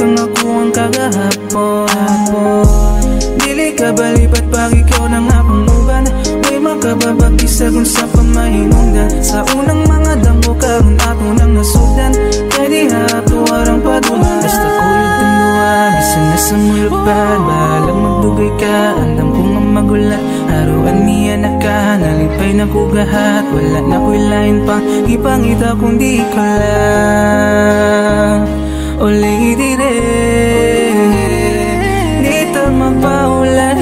kang ako ang kagahapon. Dili ka balipat pag ikaw na nga akong uban. May makababagisa kung sa pamahinungdan. Sa unang mga damo karon ato nang nasugdan. Kaya di ato arang padula. Basta kuyog tandua, bisan na sa mulupan. Bahalang magdugay ka, andam ko nga magulat. Haruan niya na ka, nalipay na kugahat. Wala na ko'y lain pang ipangita kung di ka lang. O lady rin, dito mapaulahin.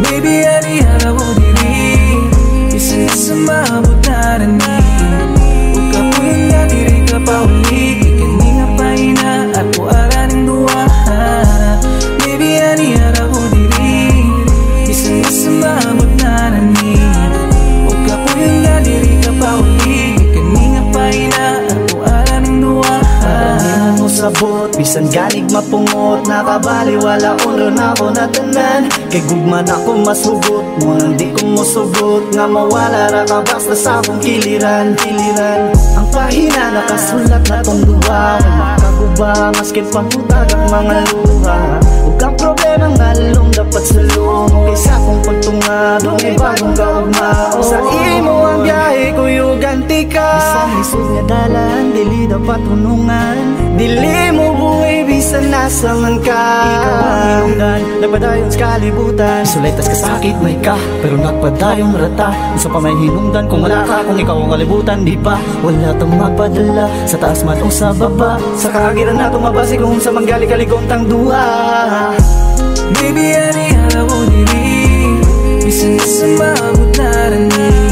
Baby, ari araw ko diri, isa na sa maabot na ranin. Huwag ka po yung nadiri ka pa ulit. Ikani nga paina at puaraning duwa. Baby, ari araw ko diri, isa na sa maabot na ranin. Huwag ka po yung nadiri ka pa ulit. Ikani nga paina at puaraning duwa. Sabot, bisan ganig mapungot. Nakabaliwala ulo na ako natanan. Kay gugman ako masugot mo, hindi ko mosugot. Nga mawala ra ka basta sa akong kiliran. Ang pahina nakasulat na tong duwa. Wala ka guba, maskit pagkutag ang mga luha. Huwag kang problema nga lalong dapat salong. Kaysa kong pagtungado, may bagong kaugmao. Sa imo ang biyahe ko yung ganti ka. Bisan lisod nga dalan, dili dapat unungan. Dili mo buhay, bisan nasa man ka. Ikaw ang hinungdan, nagpadayon sa kalibutan. Sulaytas ka sakit, may ka, pero nagpadayong rata. Isa pa may hinungdan, kung wala ka, kung ikaw ang kalibutan. Di ba, wala tong magpadala, sa taas man o sa baba. Sa kahagiran na itong mabasi kung sa manggali kaligong tang duha. Baby, ani araw ko diri, bisan na sa maabot na ranin.